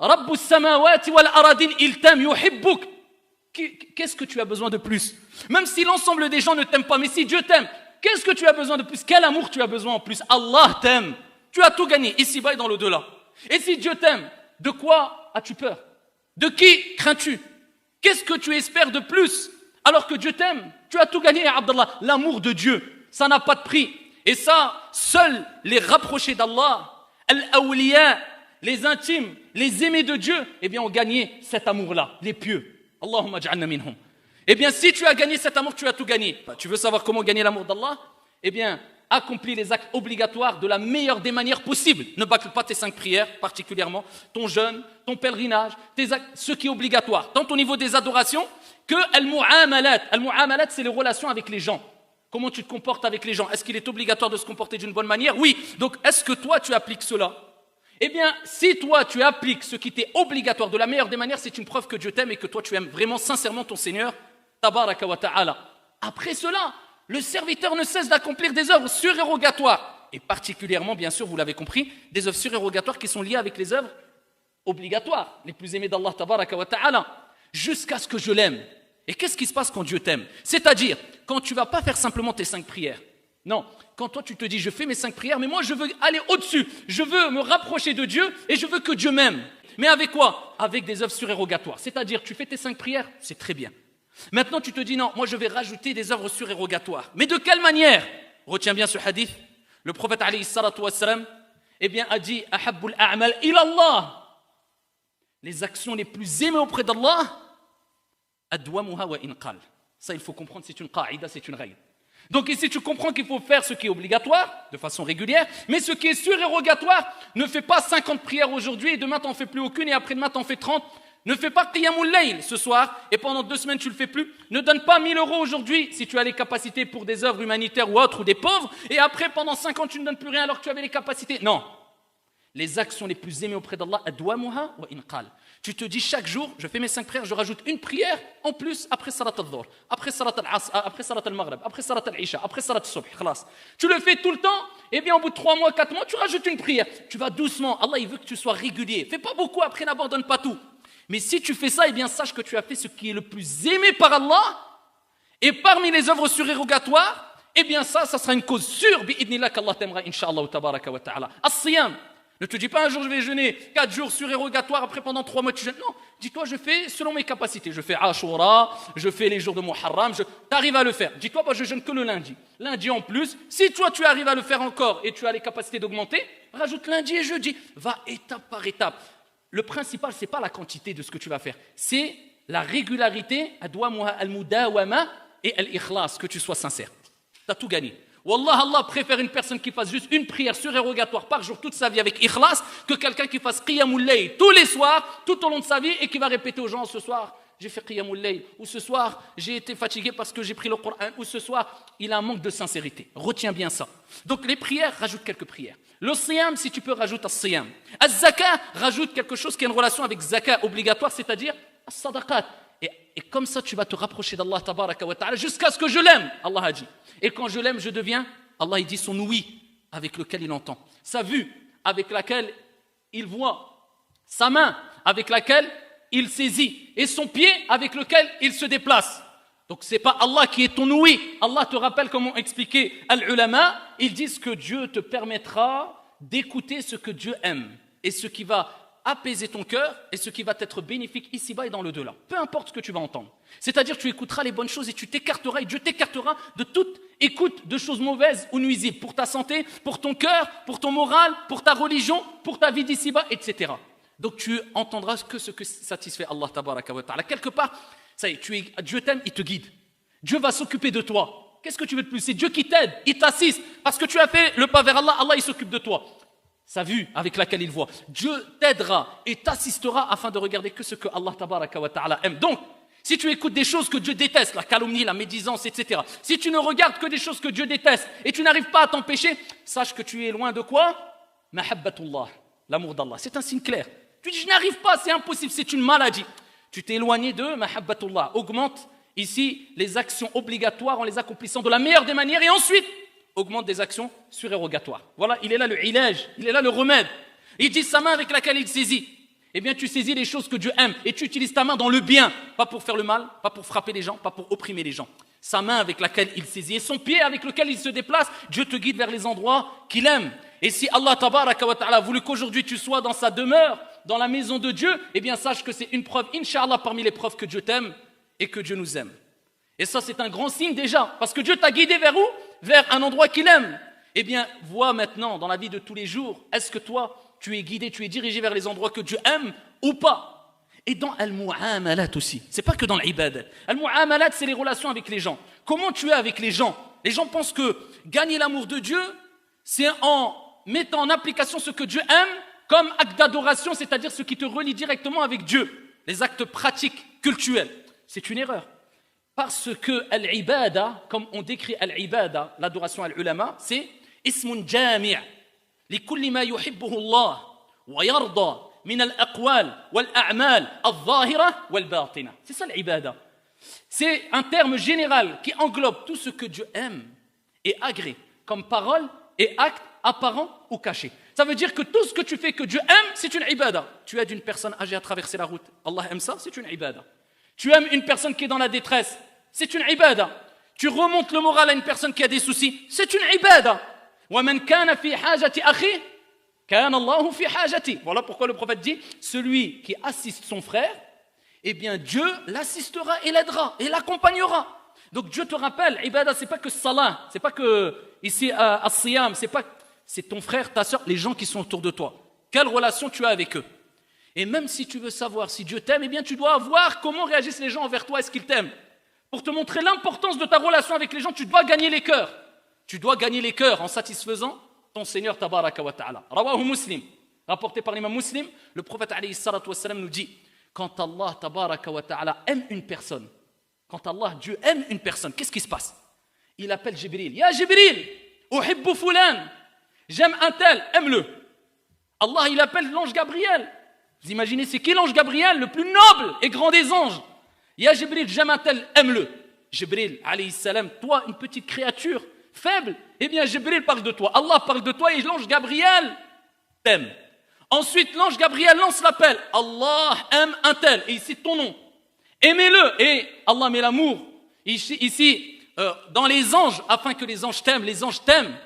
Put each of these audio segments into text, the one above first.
Rabbus samawati wal aradin, il t'aime, yuhibbuk. Qu'est-ce que tu as besoin de plus? Même si l'ensemble des gens ne t'aiment pas, mais si Dieu t'aime, qu'est-ce que tu as besoin de plus? Quel amour tu as besoin en plus? Allah t'aime. Tu as tout gagné, ici-bas et dans l'au-delà. Et si Dieu t'aime, de quoi as-tu peur? De qui crains-tu? Qu'est-ce que tu espères de plus? Alors que Dieu t'aime, tu as tout gagné, Abdallah. L'amour de Dieu, ça n'a pas de prix. Et ça, seuls les rapprochés d'Allah, al-awliya, les intimes, les aimés de Dieu, eh bien, ont gagné cet amour-là, les pieux. Allahumma ja'alna minhum. Eh bien, si tu as gagné cet amour, tu as tout gagné. Tu veux savoir comment gagner l'amour d'Allah? Eh bien, accomplis les actes obligatoires de la meilleure des manières possibles. Ne bâcle pas tes 5 prières, particulièrement, ton jeûne, ton pèlerinage, tes actes, ce qui est obligatoire, tant au niveau des adorations que al-mu'amalat. Al-mu'amalat, c'est les relations avec les gens. Comment tu te comportes avec les gens? Est-ce qu'il est obligatoire de se comporter d'une bonne manière? Oui. Donc, est-ce que toi, tu appliques cela? Eh bien, si toi, tu appliques ce qui t'est obligatoire de la meilleure des manières, c'est une preuve que Dieu t'aime et que toi, tu aimes vraiment sincèrement ton Seigneur, tabaraka wa ta'ala. Après cela, le serviteur ne cesse d'accomplir des œuvres surérogatoires. Et particulièrement, bien sûr, vous l'avez compris, des œuvres surérogatoires qui sont liées avec les œuvres obligatoires, les plus aimées d'Allah, tabaraka wa ta'ala, jusqu'à ce que je l'aime. Et qu'est-ce qui se passe quand Dieu t'aime? C'est-à-dire, quand tu ne vas pas faire simplement tes 5 prières. Non, quand toi tu te dis, je fais mes 5 prières, mais moi je veux aller au-dessus. Je veux me rapprocher de Dieu et je veux que Dieu m'aime. Mais avec quoi? Avec des œuvres surérogatoires. C'est-à-dire, tu fais tes 5 prières, c'est très bien. Maintenant, tu te dis, non, moi je vais rajouter des œuvres surérogatoires. Mais de quelle manière? Retiens bien ce hadith. Le prophète, alayhi salatu wassalam, eh bien, a dit, ahabbul a'mal ilallah. Les actions les plus aimées auprès d'Allah, adwamuha wa inqal. Ça, il faut comprendre, c'est une qa'ida, c'est une règle. Donc ici, tu comprends qu'il faut faire ce qui est obligatoire, de façon régulière, mais ce qui est surérogatoire, ne fais pas 50 prières aujourd'hui, et demain, tu n'en fais plus aucune, et après-demain, tu en fais 30. Ne fais pas qiyamul layl ce soir, et pendant 2 semaines, tu ne le fais plus. Ne donne pas 1000 € aujourd'hui, si tu as les capacités pour des œuvres humanitaires ou autres, ou des pauvres, et après, pendant 5 ans, tu ne donnes plus rien alors que tu avais les capacités. Non. Les actions les plus aimées auprès d'Allah, adwamuha wa inqal. Tu te dis chaque jour, je fais mes 5 prières, je rajoute une prière en plus après salat al-dhuhr, après salat al-asr, après salat al-maghrib, après salat al-isha, après salat al-subh, khalas. Tu le fais tout le temps, et bien au bout de 3 mois, 4 mois, tu rajoutes une prière. Tu vas doucement, Allah il veut que tu sois régulier. Fais pas beaucoup, après n'abandonne pas tout. Mais si tu fais ça, eh bien sache que tu as fait ce qui est le plus aimé par Allah, et parmi les œuvres surérogatoires, eh bien ça sera une cause sûre, bi'idnillah qu'Allah t'aimera, incha'Allah, tabaraka wa ta'ala. As-siyam. Ne te dis pas un jour je vais jeûner 4 jours surérogatoires, après pendant 3 mois tu jeûnes. Non, dis-toi je fais selon mes capacités. Je fais Ashura, je fais les jours de Muharram, tu arrives à le faire. Dis-toi je jeûne que le lundi. Lundi en plus, si toi tu arrives à le faire encore et tu as les capacités d'augmenter, rajoute lundi et jeudi. Va étape par étape. Le principal, c'est pas la quantité de ce que tu vas faire, c'est la régularité, adwamuha al-mudawama et al-ikhlas, que tu sois sincère. Tu as tout gagné. Wallah, Allah préfère une personne qui fasse juste une prière surérogatoire par jour toute sa vie avec ikhlas que quelqu'un qui fasse qiyamul layl tous les soirs, tout au long de sa vie et qui va répéter aux gens ce soir j'ai fait qiyamul layl, ou ce soir j'ai été fatigué parce que j'ai pris le Coran, ou ce soir il a un manque de sincérité. Retiens bien ça. Donc les prières, rajoute quelques prières. Le siyam, si tu peux, rajoute as-siyam. Az-zaka, rajoute quelque chose qui a une relation avec zaka obligatoire, c'est-à-dire as-sadaqat. Et comme ça, tu vas te rapprocher d'Allah tabaraka wa ta'ala jusqu'à ce que je l'aime, Allah a dit. Et quand je l'aime, je deviens, Allah il dit son ouïe avec lequel il entend, sa vue avec laquelle il voit, sa main avec laquelle il saisit, et son pied avec lequel il se déplace. Donc c'est pas Allah qui est ton ouïe. Allah te rappelle comment expliquer al-ulama, ils disent que Dieu te permettra d'écouter ce que Dieu aime, et ce qui va apaiser ton cœur et ce qui va être bénéfique ici-bas et dans le delà. Peu importe ce que tu vas entendre. C'est-à-dire tu écouteras les bonnes choses et tu t'écarteras et Dieu t'écartera de toute écoute de choses mauvaises ou nuisibles pour ta santé, pour ton cœur, pour ton moral, pour ta religion, pour ta vie d'ici-bas, etc. Donc tu entendras que ce que satisfait Allah tabaraka wa ta'ala. Quelque part, ça y est, Dieu t'aime, il te guide. Dieu va s'occuper de toi. Qu'est-ce que tu veux de plus? C'est Dieu qui t'aide, il t'assiste. Parce que tu as fait le pas vers Allah, Allah il s'occupe de toi. Sa vue avec laquelle il voit. Dieu t'aidera et t'assistera afin de regarder que ce que Allah tabaraka wa ta'ala aime. Donc, si tu écoutes des choses que Dieu déteste, la calomnie, la médisance, etc. Si tu ne regardes que des choses que Dieu déteste et tu n'arrives pas à t'empêcher, sache que tu es loin de quoi? Mahabbatullah, l'amour d'Allah. C'est un signe clair. Tu dis, je n'arrive pas, c'est impossible, c'est une maladie. Tu t'es éloigné de Mahabbatullah. Augmente ici les actions obligatoires en les accomplissant de la meilleure des manières et ensuite, augmente des actions surérogatoires. Voilà, il est là le ilaj, il est là le remède. Il dit sa main avec laquelle il saisit. eh bien tu saisis les choses que Dieu aime et tu utilises ta main dans le bien, pas pour faire le mal, pas pour frapper les gens, pas pour opprimer les gens. Sa main avec laquelle il saisit et son pied avec lequel il se déplace, Dieu te guide vers les endroits qu'il aime. Et si Allah tabaraka wa ta'ala a voulu qu'aujourd'hui tu sois dans sa demeure, dans la maison de Dieu, eh bien sache que c'est une preuve, Inch'Allah, parmi les preuves que Dieu t'aime et que Dieu nous aime. Et ça c'est un grand signe déjà, parce que Dieu t'a guidé vers où? Vers un endroit qu'il aime. Eh bien vois maintenant dans la vie de tous les jours, est-ce que toi tu es guidé, tu es dirigé vers les endroits que Dieu aime ou pas? Et dans al-mu'amalat aussi, c'est pas que dans l'ibadat. Al-mu'amalat, c'est les relations avec les gens. Comment tu es avec les gens? Les gens pensent que gagner l'amour de Dieu, c'est en mettant en application ce que Dieu aime comme acte d'adoration, c'est-à-dire ce qui te relie directement avec Dieu, les actes pratiques, cultuels. C'est une erreur. Parce que al-ibada, comme on décrit al-ibada, l'adoration al-ulama, c'est ismun jami' li kulli ma yuhibbuhu Allah wa yarda min al-aqwal wal-a'mal al-zahira wal-batina. C'est ça l'ibada. C'est un terme général qui englobe tout ce que Dieu aime et agrée comme parole et acte apparent ou caché. Ça veut dire que tout ce que tu fais que Dieu aime, c'est une ibada. Tu aides une personne âgée à traverser la route, Allah aime ça, c'est une ibada. Tu aimes une personne qui est dans la détresse, c'est une ibada. Tu remontes le moral à une personne qui a des soucis, c'est une ibada. وَمَنْ كَانَ فِي حَاجَةِ أَخِيهِ كَانَ اللَّهُ فِي حَاجَتِهِ. Voilà pourquoi le prophète dit, celui qui assiste son frère, eh bien Dieu l'assistera et l'aidera et l'accompagnera. Donc Dieu te rappelle, ibada, c'est pas que salat, c'est pas que ici as-siyam, c'est ton frère, ta soeur, les gens qui sont autour de toi. Quelle relation tu as avec eux? Et même si tu veux savoir si Dieu t'aime, eh bien tu dois voir comment réagissent les gens envers toi, est-ce qu'ils t'aiment? Pour te montrer l'importance de ta relation avec les gens, tu dois gagner les cœurs. Tu dois gagner les cœurs en satisfaisant ton Seigneur tabaraka wa ta'ala. Rawahu Muslim, rapporté par l'imam Muslim, le prophète alayhi salatu wa salam nous dit, quand Allah tabaraka wa ta'ala aime une personne, quand Allah, Dieu aime une personne, qu'est-ce qui se passe? Il appelle Jibril. Ya Jibril, uhibbu fulan. J'aime un tel, aime-le. Allah, il appelle l'ange Gabriel. Vous imaginez, c'est qui l'ange Gabriel? Le plus noble et grand des anges. Ya Jibril, j'aime un tel, aime-le. Jibril, alayhi salam, toi, une petite créature faible, eh bien Jibril parle de toi. Allah parle de toi et l'ange Gabriel t'aime. Ensuite, l'ange Gabriel lance l'appel. Allah aime un tel, et il cite ton nom. Aimez-le, et Allah met l'amour ici dans les anges, afin que les anges t'aiment.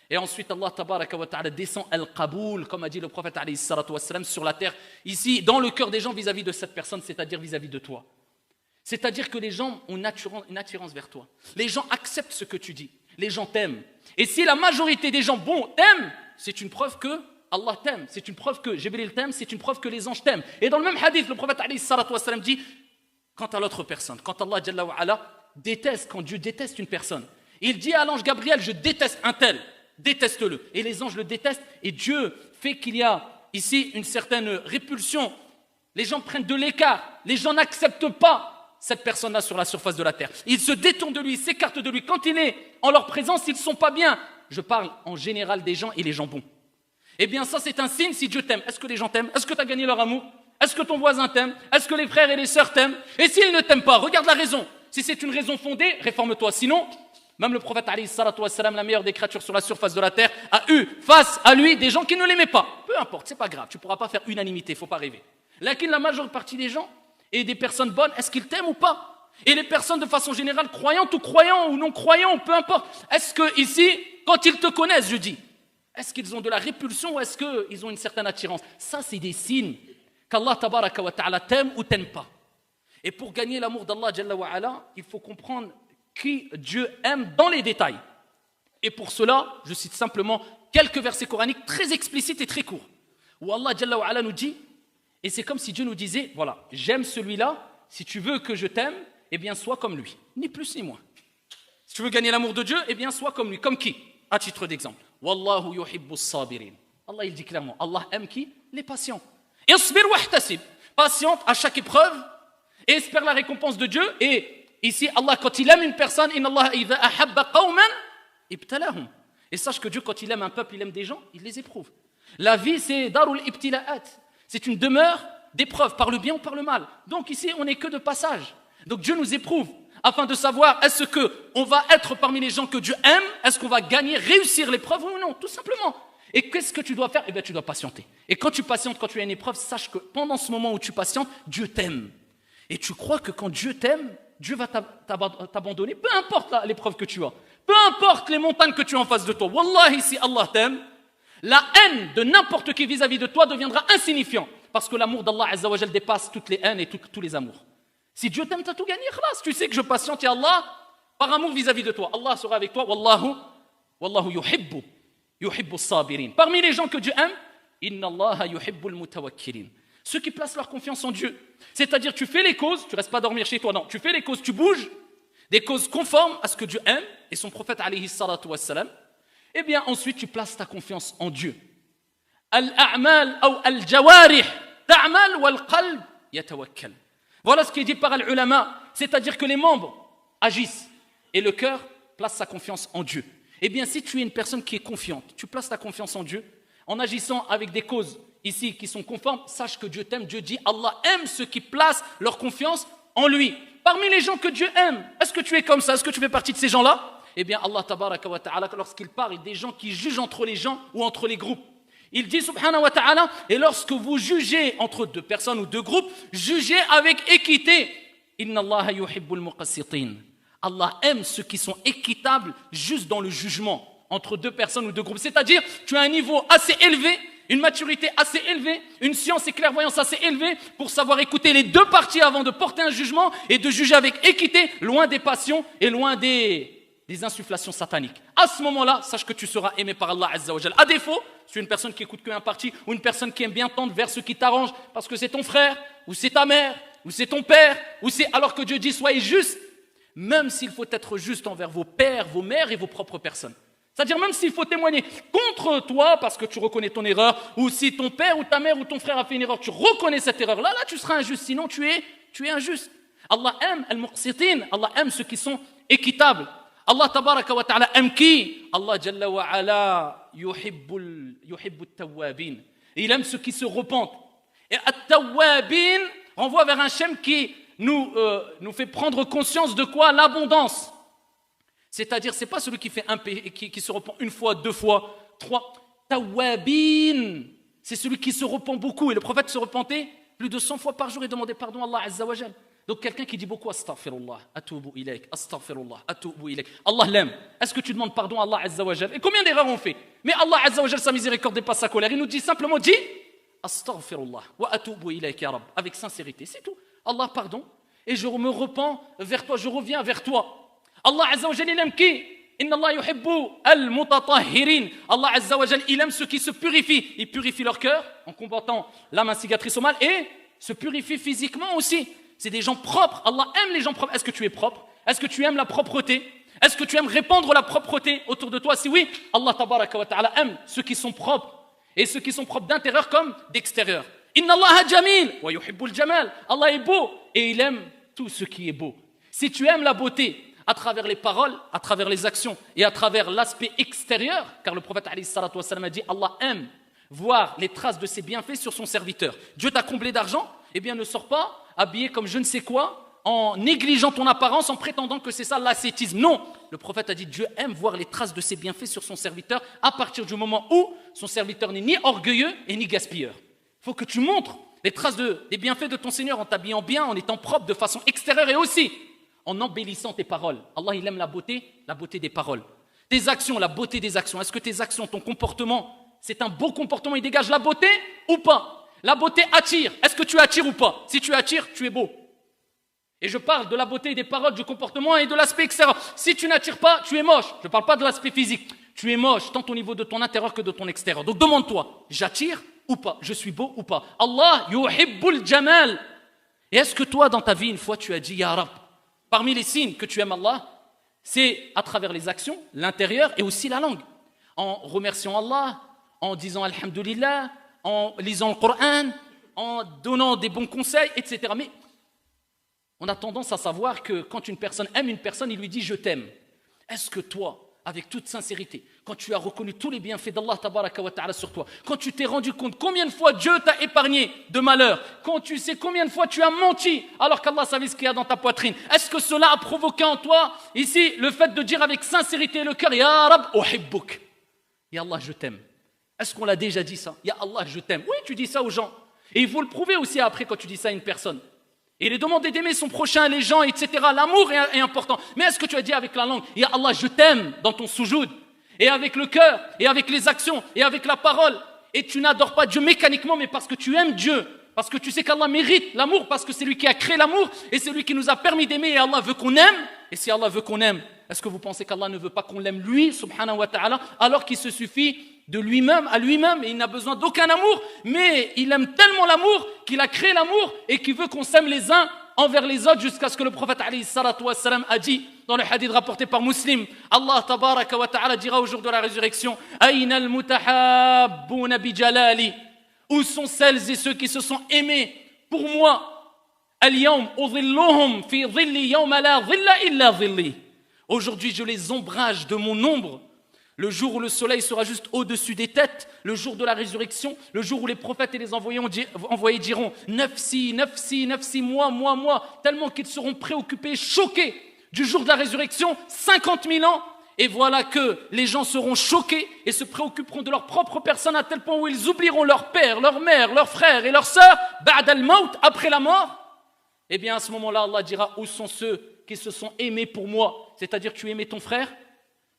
Et ensuite, Allah tabaraka wa ta'ala descend al-qaboul, comme a dit le prophète alayhi salatu wa salam, sur la terre, ici, dans le cœur des gens vis-à-vis de cette personne, c'est-à-dire vis-à-vis de toi. C'est-à-dire que les gens ont une attirance vers toi. Les gens acceptent ce que tu dis. Les gens t'aiment. Et si la majorité des gens bons t'aiment, c'est une preuve que Allah t'aime. C'est une preuve que Jibril t'aime, c'est une preuve que les anges t'aiment. Et dans le même hadith, le prophète alayhi salatu wa salam dit, quant à l'autre personne, quand Allah jalla wa ala déteste, quand Dieu déteste une personne, il dit à l'ange Gabriel, je déteste un tel, déteste-le. Et les anges le détestent, et Dieu fait qu'il y a ici une certaine répulsion. Les gens prennent de l'écart, les gens n'acceptent pas cette personne-là sur la surface de la terre. Ils se détournent de lui, ils s'écartent de lui. Quand il est en leur présence, ils ne sont pas bien. Je parle en général des gens et les gens bons. Eh bien ça, c'est un signe si Dieu t'aime. Est-ce que les gens t'aiment? Est-ce que tu as gagné leur amour? Est-ce que ton voisin t'aime? Est-ce que les frères et les sœurs t'aiment? Et s'ils ne t'aiment pas, regarde la raison. Si c'est une raison fondée, réforme-toi. Sinon, même le prophète alayhi salatu wa salam, la meilleure des créatures sur la surface de la terre, a eu face à lui des gens qui ne l'aimaient pas. Peu importe, c'est pas grave. Tu ne pourras pas faire unanimité, il ne faut pas rêver. Lakin la majeure partie des gens et des personnes bonnes, est-ce qu'ils t'aiment ou pas? Et les personnes de façon générale, croyantes ou croyants ou non croyants, peu importe, est-ce que ici, quand ils te connaissent, je dis, est-ce qu'ils ont de la répulsion ou est-ce qu'ils ont une certaine attirance? Ça, c'est des signes qu'Allah tabaraka wa ta'ala t'aime ou t'aime pas. Et pour gagner l'amour d'Allah jalla wa ala, il faut comprendre qui Dieu aime dans les détails. Et pour cela, je cite simplement quelques versets coraniques très explicites et très courts, où Allah jalla wa ala nous dit, et c'est comme si Dieu nous disait, voilà, j'aime celui-là, si tu veux que je t'aime, eh bien sois comme lui, ni plus ni moins. Si tu veux gagner l'amour de Dieu, eh bien sois comme lui. Comme qui? À titre d'exemple, Wallahu yuhibbu as-sabirin. Allah il dit clairement, Allah aime qui? Les patients. Isbir wahtasib, patiente à chaque épreuve et espère la récompense de Dieu. Et ici, Allah, quand il aime une personne, inna Allah idha ahabba qawman ibtalahum. Et sache que Dieu, quand il aime un peuple, il aime des gens, il les éprouve. La vie, c'est darul ibtila'at. C'est une demeure d'épreuves, par le bien ou par le mal. Donc ici, on n'est que de passage. Donc Dieu nous éprouve afin de savoir est-ce qu'on va être parmi les gens que Dieu aime, est-ce qu'on va gagner, réussir l'épreuve ou non, tout simplement. Et qu'est-ce que tu dois faire? Eh bien, tu dois patienter. Et quand tu patientes, quand tu as une épreuve, sache que pendant ce moment où tu patientes, Dieu t'aime. Et tu crois que quand Dieu t'aime, Dieu va t'abandonner, peu importe l'épreuve que tu as, peu importe les montagnes que tu as en face de toi. Wallahi, si Allah t'aime, la haine de n'importe qui vis-à-vis de toi deviendra insignifiant. Parce que l'amour d'Allah Azza wa Jal dépasse toutes les haines et tous les amours. Si Dieu t'aime, tu as tout gagné, khlas. Tu sais que je patiente, et Allah, par amour vis-à-vis de toi, Allah sera avec toi. Wallahu yuhibbu sabirin. Parmi les gens que Dieu aime, inna Allah yuhibbul mutawakkilin. Ceux qui placent leur confiance en Dieu. C'est-à-dire, tu fais les causes, tu ne restes pas dormir chez toi, non. Tu fais les causes, tu bouges, des causes conformes à ce que Dieu aime, et son prophète, alayhi salatu wassalam. Eh bien, ensuite, tu places ta confiance en Dieu. Al-a'mal ou al-jawarih, ta'mal wal-qalb yatawakkal. Voilà ce qui est dit par al-ulama, c'est-à-dire que les membres agissent, et le cœur place sa confiance en Dieu. Eh bien, si tu es une personne qui est confiante, tu places ta confiance en Dieu, en agissant avec des causes ici qui sont conformes, sache que Dieu t'aime. Dieu dit, Allah aime ceux qui placent leur confiance en lui. Parmi les gens que Dieu aime, est-ce que tu es comme ça? Est-ce que tu fais partie de ces gens-là? Eh bien, Allah tabaraka wa ta'ala, lorsqu'il parle des gens qui jugent entre les gens ou entre les groupes, il dit subhanahu wa ta'ala, et lorsque vous jugez entre deux personnes ou deux groupes, jugez avec équité. Inna Allah yuhibbul muqassitin. Allah aime ceux qui sont équitables juste dans le jugement entre deux personnes ou deux groupes. C'est-à-dire, tu as un niveau assez élevé, une maturité assez élevée, une science et clairvoyance assez élevée pour savoir écouter les deux parties avant de porter un jugement et de juger avec équité, loin des passions et loin des insufflations sataniques. À ce moment-là, sache que tu seras aimé par Allah Azza wa Jal. À défaut, si tu es une personne qui écoute qu'un parti ou une personne qui aime bien tendre vers ce qui t'arrange parce que c'est ton frère ou c'est ta mère ou c'est ton père ou c'est alors que Dieu dit soyez juste, même s'il faut être juste envers vos pères, vos mères et vos propres personnes. C'est-à-dire même s'il faut témoigner contre toi parce que tu reconnais ton erreur, ou si ton père ou ta mère ou ton frère a fait une erreur, tu reconnais cette erreur-là, là tu seras injuste, sinon tu es injuste. Allah aime al-muqsitin, Allah aime ceux qui sont équitables. Allah tabaraka wa ta'ala aime qui? Allah jalla wa ala yuhibbu at-tawwabin. Il aime ceux qui se repentent. Et at-tawwabin renvoie vers un shem qui nous fait prendre conscience de quoi? L'abondance. C'est-à-dire, c'est pas celui qui fait qui se repent une fois, deux fois, trois. Tawwabin, c'est celui qui se repent beaucoup. Et le prophète se repentait plus de 100 fois par jour et demandait pardon à Allah Azza wa Jal. Donc quelqu'un qui dit beaucoup astaghfirullah, atubu ilayk, astaghfirullah, atubu ilayk. Allah l'aime. Est-ce que tu demandes pardon à Allah Azza wa Jal? Et combien d'erreurs on fait? Mais Allah Azza wa Jal, sa miséricorde dépasse sa colère. Il nous dit simplement, dis astaghfirullah wa atubu ilayk ya Rabb, avec sincérité. C'est tout. Allah, pardon. Et je me repens vers toi, je reviens vers toi. Allah Azza wa Jal, il aime qui? Inna Allah yuhibbu al-mutatahhirin. Allah Azza wa Jal, il aime ceux qui se purifient. Ils purifient leur cœur en combattant l'âme instigatrice au mal et se purifient physiquement aussi. C'est des gens propres. Allah aime les gens propres. Est-ce que tu es propre? Est-ce que tu aimes la propreté? Est-ce que tu aimes répandre la propreté autour de toi? Si oui, Allah tabaraka wa ta'ala aime ceux qui sont propres. Et ceux qui sont propres d'intérieur comme d'extérieur. Inna Allah jamil wa yuhibbul jamal. Allah est beau et il aime tout ce qui est beau. Si tu aimes la beauté à travers les paroles, à travers les actions et à travers l'aspect extérieur, car le prophète alayhi salatu wassalam a dit Allah aime voir les traces de ses bienfaits sur son serviteur. Dieu t'a comblé d'argent, eh bien ne sors pas habillé comme je ne sais quoi, en négligeant ton apparence, en prétendant que c'est ça l'ascétisme. Non, le prophète a dit Dieu aime voir les traces de ses bienfaits sur son serviteur à partir du moment où son serviteur n'est ni orgueilleux et ni gaspilleur. Il faut que tu montres les traces des bienfaits de ton Seigneur en t'habillant bien, en étant propre de façon extérieure et aussi en embellissant tes paroles. Allah, il aime la beauté des paroles. Tes actions, la beauté des actions. Est-ce que tes actions, ton comportement, c'est un beau comportement, il dégage la beauté ou pas? La beauté attire. Est-ce que tu attires ou pas? Si tu attires, tu es beau. Et je parle de la beauté des paroles, du comportement et de l'aspect extérieur. Si tu n'attires pas, tu es moche. Je ne parle pas de l'aspect physique. Tu es moche, tant au niveau de ton intérieur que de ton extérieur. Donc demande-toi, j'attire ou pas? Je suis beau ou pas? Allah yuhibbul jamal. Et est-ce que toi, dans ta vie, une fois, tu as dit Ya Rab? Parmi les signes que tu aimes Allah, c'est à travers les actions, l'intérieur et aussi la langue. En remerciant Allah, en disant Alhamdulillah, en lisant le Coran, en donnant des bons conseils, etc. Mais on a tendance à savoir que quand une personne aime une personne, il lui dit « je t'aime ». Est-ce que toi, avec toute sincérité, quand tu as reconnu tous les bienfaits d'Allah tabaraka wa ta'ala sur toi, quand tu t'es rendu compte combien de fois Dieu t'a épargné de malheur, quand tu sais combien de fois tu as menti alors qu'Allah savait ce qu'il y a dans ta poitrine, est-ce que cela a provoqué en toi, ici, le fait de dire avec sincérité le cœur « Ya Rab, uhibbuk » « Ya Allah, je t'aime ». Est-ce qu'on l'a déjà dit ça? Ya Allah, je t'aime. Oui, tu dis ça aux gens. Et il faut le prouver aussi après quand tu dis ça à une personne. Et il est demandé d'aimer son prochain, les gens, etc. L'amour est important. Mais est-ce que tu as dit avec la langue, Ya Allah, je t'aime dans ton soujoud, et avec le cœur, et avec les actions, et avec la parole, et tu n'adores pas Dieu mécaniquement, mais parce que tu aimes Dieu, parce que tu sais qu'Allah mérite l'amour, parce que c'est lui qui a créé l'amour, et c'est lui qui nous a permis d'aimer, et Allah veut qu'on aime. Et si Allah veut qu'on aime, est-ce que vous pensez qu'Allah ne veut pas qu'on l'aime lui, subhanahu wa ta'ala, alors qu'il se suffit de lui-même à lui-même, et il n'a besoin d'aucun amour, mais il aime tellement l'amour qu'il a créé l'amour et qu'il veut qu'on s'aime les uns envers les autres, jusqu'à ce que le prophète alayhi salatu wassalam a dit dans le hadith rapporté par Muslim, Allah tabaraka wa ta'ala dira au jour de la résurrection, Aïna al-mutahabbuna bi jalali, où sont celles et ceux qui se sont aimés pour moi? Al-yawm udhilluhum fi dhilli yawma la dhilla illa dhilli. Aujourd'hui je les ombrage de mon ombre, le jour où le soleil sera juste au-dessus des têtes, le jour de la résurrection, le jour où les prophètes et les envoyés diront Nafsi, nafsi, nafsi, moi, tellement qu'ils seront préoccupés, choqués du jour de la résurrection, 50 000 ans. Et voilà que les gens seront choqués et se préoccuperont de leur propre personne à tel point où ils oublieront leur père, leur mère, leurs frères et leurs sœurs, ba'd al-maut, après la mort. Eh bien à ce moment-là, Allah dira, où sont ceux qui se sont aimés pour moi? C'est-à-dire, tu aimais ton frère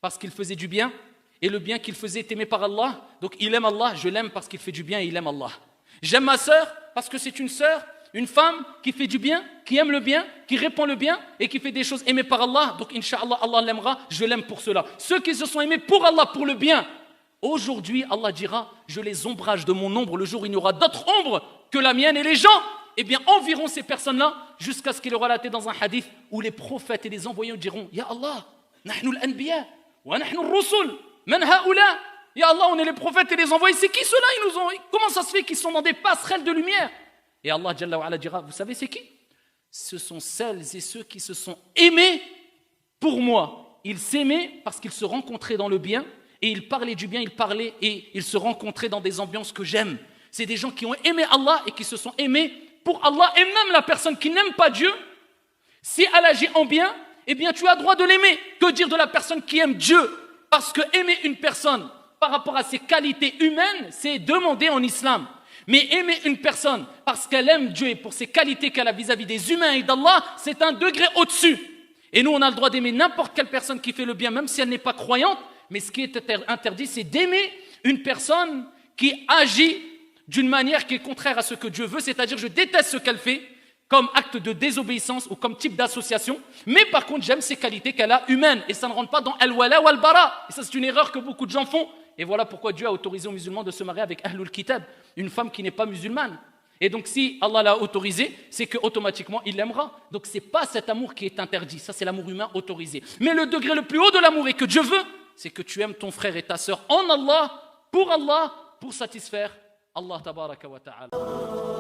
parce qu'il faisait du bien, et le bien qu'il faisait est aimé par Allah. Donc il aime Allah, je l'aime parce qu'il fait du bien et il aime Allah. J'aime ma sœur parce que c'est une sœur, une femme qui fait du bien, qui aime le bien, qui répand le bien et qui fait des choses aimées par Allah. Donc Inch'Allah, Allah l'aimera, je l'aime pour cela. Ceux qui se sont aimés pour Allah, pour le bien, aujourd'hui Allah dira, je les ombrage de mon ombre, le jour où il n'y aura d'autre ombre que la mienne, et les gens, eh bien environ ces personnes-là, jusqu'à ce qu'il est relaté dans un hadith où les prophètes et les envoyés diront, Ya Allah, nahnu al-anbiya, wa nahnu al-rusul. Man haoula, ya Allah, on est les prophètes et les envoyés. C'est qui ceux-là? Comment ça se fait qu'ils sont dans des passerelles de lumière? Et Allah Jalla wa Ala dira, vous savez c'est qui? Ce sont celles et ceux qui se sont aimés pour moi. Ils s'aimaient parce qu'ils se rencontraient dans le bien, et ils parlaient du bien, ils parlaient et ils se rencontraient dans des ambiances que j'aime. C'est des gens qui ont aimé Allah et qui se sont aimés pour Allah. Et même la personne qui n'aime pas Dieu, si elle agit en bien, eh bien tu as droit de l'aimer. Que dire de la personne qui aime Dieu? Parce que aimer une personne par rapport à ses qualités humaines, c'est demander en islam. Mais aimer une personne parce qu'elle aime Dieu et pour ses qualités qu'elle a vis-à-vis des humains et d'Allah, c'est un degré au-dessus. Et nous, on a le droit d'aimer n'importe quelle personne qui fait le bien, même si elle n'est pas croyante. Mais ce qui est interdit, c'est d'aimer une personne qui agit d'une manière qui est contraire à ce que Dieu veut. C'est-à-dire, je déteste ce qu'elle fait comme acte de désobéissance ou comme type d'association, mais par contre j'aime ses qualités qu'elle a humaines, et ça ne rentre pas dans al-wala ou al-bara, et ça c'est une erreur que beaucoup de gens font, et voilà pourquoi Dieu a autorisé aux musulmans de se marier avec Ahlul Kitab, une femme qui n'est pas musulmane. Et donc si Allah l'a autorisé, c'est qu'automatiquement il l'aimera. Donc c'est pas cet amour qui est interdit, ça c'est l'amour humain autorisé. Mais le degré le plus haut de l'amour et que Dieu veut, c'est que tu aimes ton frère et ta sœur en Allah, pour satisfaire Allah tabaraka wa ta'ala.